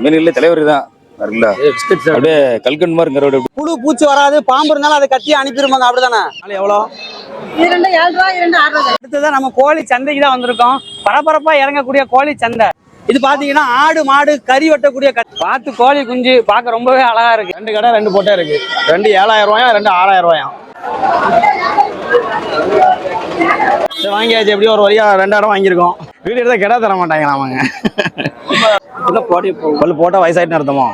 மீன் இல்லை தலைவர் தான் அப்படியே கல்கண்டு மாதிரி இருக்கிற புழு பூச்சி வராது, பாம்பு இருந்தாலும் அதை கட்டி அனுப்பிடுவாங்க. அப்படிதானே? எவ்வளோ? அடுத்ததான் நம்ம கோழி சந்தைக்கு தான் வந்திருக்கோம். பரபரப்பா இறங்கக்கூடிய கோழி சந்தை இது. பாத்தீங்கன்னா ஆடு மாடு கறி வெட்டக்கூடிய பார்த்து கோழி குஞ்சு பார்க்க ரொம்பவே அழகா இருக்கு. 2 கடை 2 போட்டே இருக்கு. 2 7,000 ரூபாயா, 2 6,000 ரூபாயா. வாங்கியாச்சு. எப்படியும் ஒரு வழியா 2 இடம் வாங்கியிருக்கோம். வீடு எடுத்தா கிடா தர மாட்டாங்க. நாமங்க பல்லு போட்டா வயசாயிட்டு அர்த்தமோ.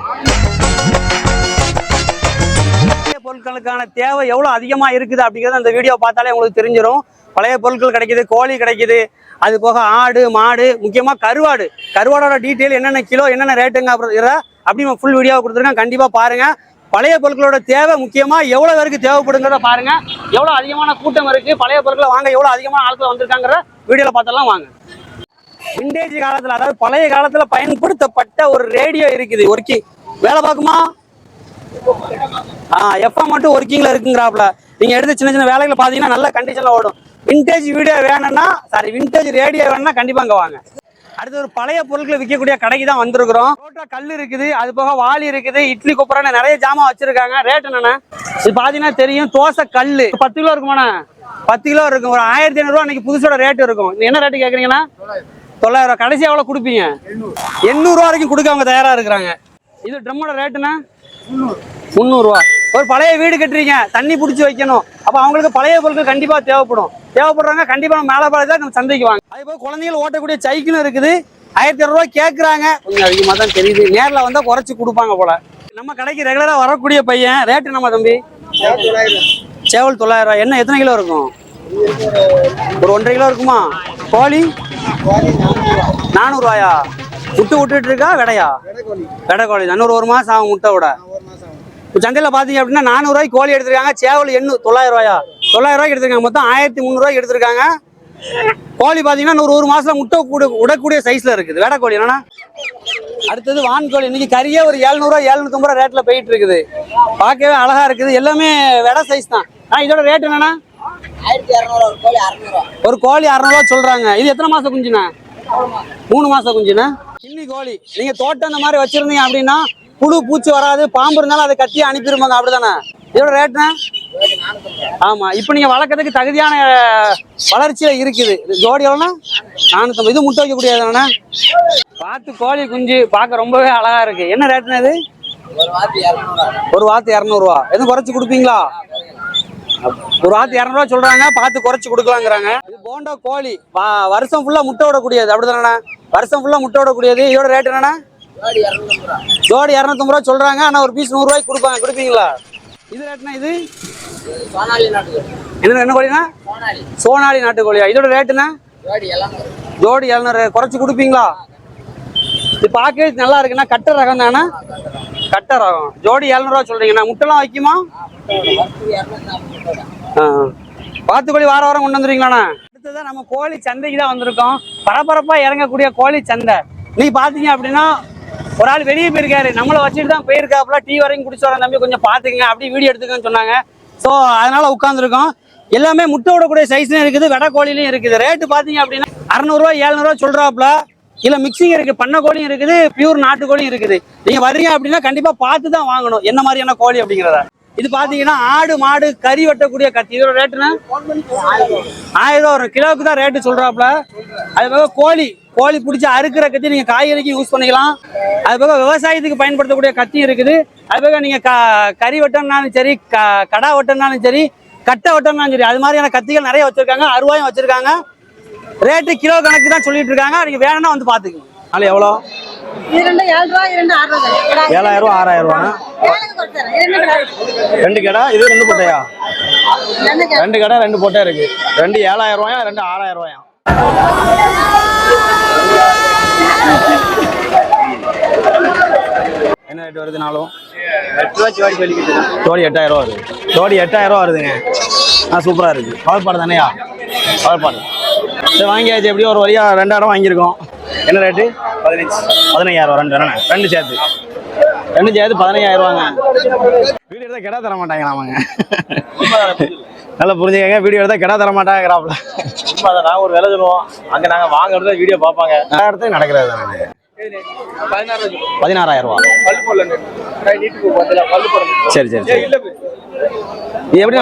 பொருட்களுக்கான தேவை எவ்வளவு அதிகமா இருக்குது அப்படிங்கறது அந்த வீடியோ பார்த்தாலே உங்களுக்கு தெரிஞ்சிடும். பழைய பொருட்கள் கிடைக்குது, கோழி கிடைக்குது, அது போக ஆடு மாடு, முக்கியமா கருவாடோட டீட்டெயில் என்னென்ன கிலோ என்னென்ன ரேட்டுங்க அப்படி நம்ம ஃபுல் வீடியோவை கொடுத்துருக்கேன். கண்டிப்பா பாருங்க. பழைய பொருட்களோட தேவை முக்கியமா எவ்வளவு பேருக்கு தேவைப்படுங்கிறத பாருங்க. எவ்வளவு அதிகமான கூட்டம் இருக்கு, பழைய பொருட்களை வாங்க எவ்வளவு அதிகமான ஆட்கள் வந்திருக்காங்கிற வீடியோல பார்த்தெல்லாம் வாங்க. விண்டேஜ் காலத்துல, அதாவது பழைய காலத்துல பயன்படுத்தப்பட்ட ஒரு ரேடியோ இருக்குது. ஒர்க்கிங் வேலை பார்க்குமா? எஃப்எம் மட்டும் ஒர்க்கிங்ல இருக்குங்கிறாப்ல. நீங்க எடுத்து சின்ன சின்ன வேலைகளை பாத்தீங்கன்னா நல்ல கண்டிஷன்ல ஓடும். விண்டேஜ் வீடியோ வேணும்னா, விண்டேஜ் ரேடியோ வேணும்னா கண்டிப்பா அங்க வாங்க. அடுத்து ஒரு பழைய பொருட்களை விற்கக்கூடிய கடைக்கு தான் வந்திருக்கிறோம். கல் இருக்குது, அது போக வாளி இருக்குது, இட்லி குப்பரான நிறைய ஜாமான் வச்சிருக்காங்க. ரேட் என்னன்னா இது பாத்தீங்கன்னா தெரியும். தோசை கல்லு 10 கிலோ இருக்குமாண்ணா? 10 கிலோ இருக்கும். ஒரு 1500 ரூபா இன்னைக்கு புதுசோட ரேட் இருக்கும். என்ன ரேட்டு கேக்குறீங்கன்னா 900. கடைசி எவ்வளவு கொடுப்பீங்க? 800 ரூபா வரைக்கும் கொடுக்க அவங்க தயாரா இருக்கிறாங்க. இது ட்ரம்மோட ரேட்டுன்னா 300 ரூபா. ஒரு பழைய வீடு கட்டுறீங்க, தண்ணி பிடிச்சி வைக்கணும். அப்ப அவங்களுக்கு பழைய பொருட்கள் கண்டிப்பா தேவைப்படுறாங்க. கண்டிப்பா நம்ம மேல பாலதான் நம்ம சந்தைக்கு வாங்க. அதே போல குழந்தைகள் ஓட்டக்கூடிய சைக்கிளும் இருக்குது. 1200 ரூபாய் கேட்கறாங்க. கொஞ்சம் அதிகமா தான் தெரியுது. நேரில் வந்தா குறைச்சு கொடுப்பாங்க போல. நம்ம கடைக்கு ரெகுலரா வரக்கூடிய பையன். ரேட்டு நம்ம தம்பி சேவல் 900 ரூபாய். என்ன எத்தனை கிலோ இருக்கும்? ஒரு 1.5 கிலோ இருக்குமா? கோழி 400 ரூபாயா? விட்டுட்டு இருக்கா? விடையா? விடை கோழி. இன்னொரு 1 மாசம் ஆகும் முட்டை விட. சந்தையில பாத்தீங்க அப்படின்னா 400 ரூபாய்க்கு கோழி எடுத்திருக்காங்க. சேவல் 900 ரூபாயா? 900 ரூபாய்க்கு எடுத்திருக்காங்க. மொத்தம் 1300 ரூபாய்க்கு எடுத்திருக்காங்க. கோழி பாத்தீங்கன்னா ஒரு மாசம் முட்டை விடக்கூடிய சைஸ்ல இருக்குது. விடை கோழி என்னன்னா. அடுத்தது வான்கோழி. இன்னைக்கு கறியே ஒரு 700 ரூபாய் 750 ரூபாய் ரேட்ல போயிட்டு இருக்குது. பார்க்கவே அழகா இருக்குது. எல்லாமே விடை சைஸ் தான். இதோட ரேட் என்னன்னா 1200. ஒரு கோழி 600 ரூபாய் சொல்றாங்க. இது எத்தனை மாசம் குஞ்சுண்ணா? 3 மாசம் குஞ்சுண்ணா. கிண்ணி கோழி நீங்க தோட்டம் இந்த மாதிரி வச்சிருந்தீங்க அப்படின்னா புழு பூச்சி வராது, பாம்பு இருந்தாலும் அதை கட்டி அனுப்பிடுவாங்க. அப்படிதானே? இதோட ரேட்னா? ஆமா. இப்ப நீங்க வளர்க்கறதுக்கு தகுதியான வளர்ச்சியில இருக்குது. ஜோடி எவ்வளோனா 450. இது முட்டை வைக்கக்கூடியதானே? பார்த்து கோழி குஞ்சு பார்க்க ரொம்பவே அழகா இருக்கு. என்ன ரேட்னா இது? ஒரு வாத்து 200 ரூபா. எதுவும் குறைச்சு கொடுப்பீங்களா? ஒரு வாத்து 200 ரூபா சொல்றாங்க. பார்த்து குறைச்சு கொடுக்கலாங்கிறாங்க. இது போண்டா கோழி வருஷம் ஃபுல்லா முட்டை விடக்கூடியது. அப்படிதானே? வருஷம் ஃபுல்லா முட்டை விடக்கூடியது. இதோட ரேட் என்னன்னா ஜோடி 250 ரூபா சொல்றாங்க. ஆனா ஒரு பீஸ் 100 ரூபாய்க்கு கொடுப்பாங்க. கொடுப்பீங்களா? இது ரேட்னா? இது என்ன கோழினா? சோனாலி நாட்டுக்கோழியா? இதோட ரேட்டுனா ஜோடி 700. குறைச்சு கொடுப்பீங்களா? இது பார்க்கவே நல்லா இருக்குன்னா கட்ட ரகம் தானே? கட்ட ரகம். ஜோடி 700 ரூபா சொல்றீங்கன்னா முட்டைலாம் வைக்குமா? பாத்துக்கோழி வாரம் கொண்டு வந்துருவீங்களாண்ணா? அடுத்ததான் நம்ம கோழி சந்தைக்கு தான் வந்திருக்கோம். பரபரப்பா இறங்கக்கூடிய கோழி சந்தை. நீங்க பாத்தீங்க அப்படின்னா ஒரு ஆள் வெளியே போயிருக்காரு. நம்மளை வச்சுட்டு தான் போயிருக்காப்புல. டீ வரைக்கும் குடிச்சு வர தம்பி கொஞ்சம் பாத்துக்கங்க, அப்படி வீடியோ எடுத்துக்கன்னு சொன்னாங்க. ஸோ அதனால உட்காந்துருக்கோம். எல்லாமே முட்டை விடக்கூடிய சைஸ்லயும் இருக்குது, வெடை கோழிலையும் இருக்குது. ரேட்டு பாத்தீங்க அப்படின்னா 600 ரூபாய் 700 ரூபாய் சொல்றாப்புல. இல்ல மிக்சிங் இருக்கு, பண்ணை கோழியும் இருக்குது, பியூர் நாட்டுக்கோழியும் இருக்குது. நீங்க வர்றீங்க அப்படின்னா கண்டிப்பா பார்த்து தான் வாங்கணும் என்ன மாதிரியான கோழி அப்படிங்கிறத. இது பாத்தீங்கன்னா ஆடு மாடு கறி வெட்டக்கூடிய கத்தி. இதோட ரேட்டுனா 1000 ரூபா வரும். கிலோவுக்கு தான் ரேட்டு சொல்றாப்புல. அது போக கோழி பிடிச்சி அறுக்கிற கத்தி நீங்க காய்கறிக்கு யூஸ் பண்ணிக்கலாம். அது போக விவசாயத்துக்கு பயன்படுத்தக்கூடிய கத்தி இருக்குது. அது போக நீங்க கறி வெட்டம்னாலும் சரி, கடா வெட்டம்னாலும் சரி, கட்டை வெட்டம்னாலும் சரி, அது மாதிரியான கத்திகள் நிறைய வச்சிருக்காங்க. 6 ரூபாயும் வச்சிருக்காங்க. ரேட்டு கிலோ கணக்கு தான் சொல்லிட்டு இருக்காங்க. நீங்க வேணும்னா வந்து பாத்துக்கோங்க. அது எவ்வளோ? 7,000 ரூபா 7,000 ரூபா 6,000 ரூபா. 2 கடை. இது 2 போட்டையா? 2 கடை 2 போட்டே இருக்கு. 2 7,000 ரூபாயா, 2 6,000 ரூபாயா? என்ன ரேட் வருது? நாளும் ஜோடி 8,000 ரூபா வருது. ஜோடி 8,000 ரூபா வருதுங்க. சூப்பரா இருக்கு. பால்பாடு தானேயா? பால்பாடு. சரி வாங்கியாச்சு. எப்படியும் ஒரு வழியா 2 இடம் வாங்கியிருக்கோம். என்ன ரேட்டு? 15,000 ரூபா. 2 சேர்த்து 15,000 ரூபாங்க. வீடியோ எடுத்தா கிடா தர மாட்டாங்க. நாமங்க நல்லா புரிஞ்சுக்கங்க. வீடியோ எடுத்தா கிடா தர மாட்டாங்கிறாப்ல. நாங்கள் ஒரு விலை சொல்லுவோம், அங்கே நாங்கள் வாங்குறத வீடியோ பார்ப்பாங்க. இடத்துல நடக்கிறது தானே. 16,000 ரூபா. சரி சரி சரி. இது எப்படி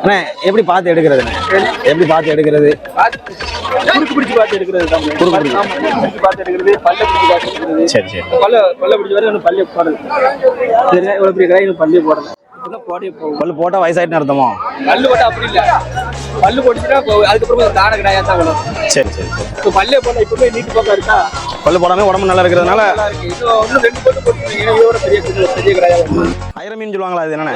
அண்ணே எப்படி பார்த்து எடுக்கிறதுண்ணே? எப்படி பார்த்து எடுக்கிறது? சரி சரி. பல்லு போட்டா வயசாயிட்டுன்னு அர்த்தமா? பல்லு போட்டா அப்படி இல்ல, பல்லு போட்டுச்சுன்னா அதுக்கப்புறம் தான கிடையா தான் வரும். சரி சரி சரி. இப்போ பல்லே போட்டா இப்பவே நீட்டு பக்கம் இருக்கா, பல்லு போடாம உடம்பு நல்லா இருக்கிறதுனால இன்னும் 2 பல்லு போட்டுருக்கீங்க, இதோட பெரிய கிடையா. 1000 மீன் சொல்லுவாங்களா? அது என்னண்ணே?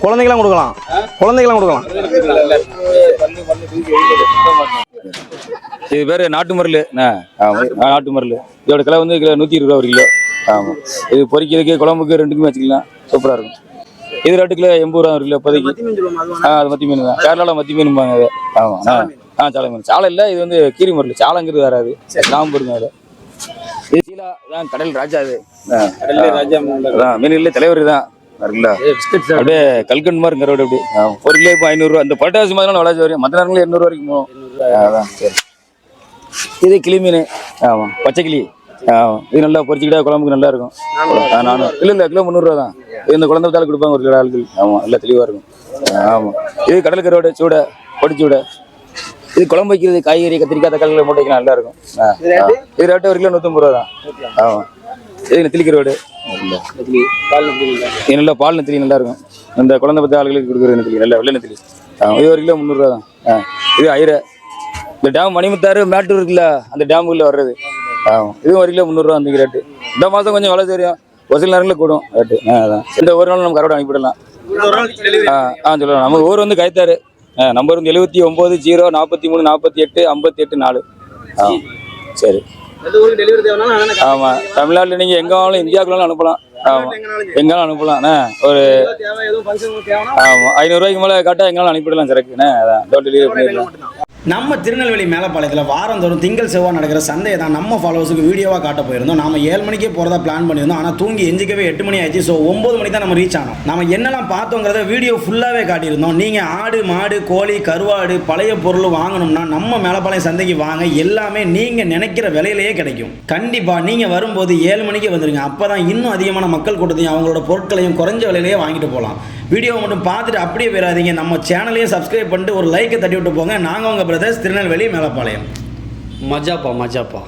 குழந்தைக்கெல்லாம் கொடுக்கலாம், குழந்தைக்கெல்லாம் கொடுக்கலாம். இது பேர் நாட்டு மருள். நாட்டு மருள். இதோட கிலோ வந்து கிலோ 120 ரூபா ஒரு கிலோ. ஆமாம். இது பொரிக்கிறதுக்கு குழம்புக்கு ரெண்டுக்குமே வச்சுக்கலாம், சூப்பராக இருக்கும். இது ரேட்டு கிலோ 80 ரூபா ஒரு கிலோ இப்போதைக்கு. அது மத்தி மீன் தான், கேரளாவில் மத்தி மீன்பாங்க அதை. ஆமாம். சாலை மீன். சாலை இல்லை, இது வந்து கீரி மருள். சாலைங்கிறது வராது, நாம்பு இருக்கும் அதில். இது சீலா தான், கடல் ராஜா. அது மீன்களே தலைவர் தான். அப்படியே கல்கண்டு மாதிரி இருக்கிற அப்படி ஒரு கிலோ இப்போ 500 ரூபா. இந்த பட்டாசு மாதிரி வளர்ச்சி வரையும் மற்ற நேரங்களும் 200 வரைக்கும் போகும். அதான் சரி. இது கிளி மீன். ஆமாம், பச்சை கிளி. ஆமாம், இது நல்லா பொரிச்சிக்கிட்டா குழம்புக்கு நல்லா இருக்கும். நானும் இல்லை கிலோ 300 ரூபா தான். இந்த குழந்தை தாள் கொடுப்பாங்க ஒரு கிலோ ஆளுக்கு. ஆமாம், நல்லா தெளிவாக இருக்கும். ஆமாம், இது கடல் கரோட சூடை பொடிச்சு விட. இது குழம்பு வைக்கிறது, காய்கறி கத்திரிக்காய் தக்காளி போட்டு வைக்கலாம், நல்லா இருக்கும். இது ரேட்டு ஒரு கிலோ 150 ரூபா தான். ஆமாம். இது நெத்திலி கருவாடு. இது நல்லா பால் நெத்திலி நல்லா இருக்கும். இந்த குழந்தை பற்றி ஆளுகளுக்கு கொடுக்குற நெத்திலி, நல்லா வெள்ளை நெத்திலி. இது ஒரு கிலோ 300 ரூபா தான். இது ஐரை. இந்த டேம் மணிமுத்தாறு மேட்டூர் இருக்குல்ல, அந்த டேமுக்குள்ள வர்றது. ஆமாம், இது ஒரு கிலோ 300 ரூபா. அந்த ரேட்டு இந்த மாதம் கொஞ்சம் விலை தெரியும், ஒரு சில நேரங்களில் கூடும் ரேட்டு. அதான் இந்த ஒரு நாள் நம்ம கரோடு அனுப்பிவிடலாம். சொல்லலாம். நம்ம ஊர் வந்து கைத்தாரு. நம்பர் வந்து 79 0 43 48 58 4. சரி. ஆமாம், தமிழ்நாட்டில் நீங்கள் எங்கே வேணாலும் இந்தியாவுக்குள்ளாலும் அனுப்பலாம். ஆமாம், எங்கேனாலும் அனுப்பலாம். ஒரு ஆமாம் 500 ரூபாய்க்கு மேலே காட்டால் எங்கேனாலும் அனுப்பிடலாம் சரக்குண்ணே. அதான் டோர் டெலிவரி பண்ணிடலாம். நம்ம திருநெல்வேலி மேலப்பாளையத்தில் வாரந்தோறும் திங்கள் செவ்வாய் நடக்கிற சந்தையை தான் நம்ம ஃபாலோவர்ஸுக்கு வீடியோவாக காட்ட போயிருந்தோம். நம்ம 7 மணிக்கே போகிறதா பிளான் பண்ணியிருந்தோம். ஆனால் தூங்கி எஞ்சிக்கவே 8 மணி ஆயிடுச்சு. ஸோ 9 மணி தான் நம்ம ரீச் ஆனோம். நம்ம என்னெல்லாம் பார்த்தோங்கிறத வீடியோ ஃபுல்லாகவே காட்டியிருந்தோம். நீங்கள் ஆடு மாடு கோழி கருவாடு பழைய பொருள் வாங்கணும்னா நம்ம மேலப்பாளையம் சந்தைக்கு வாங்க. எல்லாமே நீங்கள் நினைக்கிற விலையிலேயே கிடைக்கும். கண்டிப்பாக நீங்கள் வரும்போது 7 மணிக்கு வந்துடுங்க. அப்போ தான் இன்னும் அதிகமான மக்கள் கூட்டத்தையும் அவங்களோட பொருட்களையும் குறைஞ்ச விலையிலேயே வாங்கிட்டு போகலாம். வீடியோவை மட்டும் பார்த்துட்டு அப்படியே போயிடாதீங்க. நம்ம சேனலையும் சப்ஸ்கிரைப் பண்ணிட்டு ஒரு லைக்கை தட்டி விட்டு போங்க. நாங்கள் உங்கள் பிரதர்ஸ், திருநெல்வேலி மேலப்பாளையம். மஜாப்பா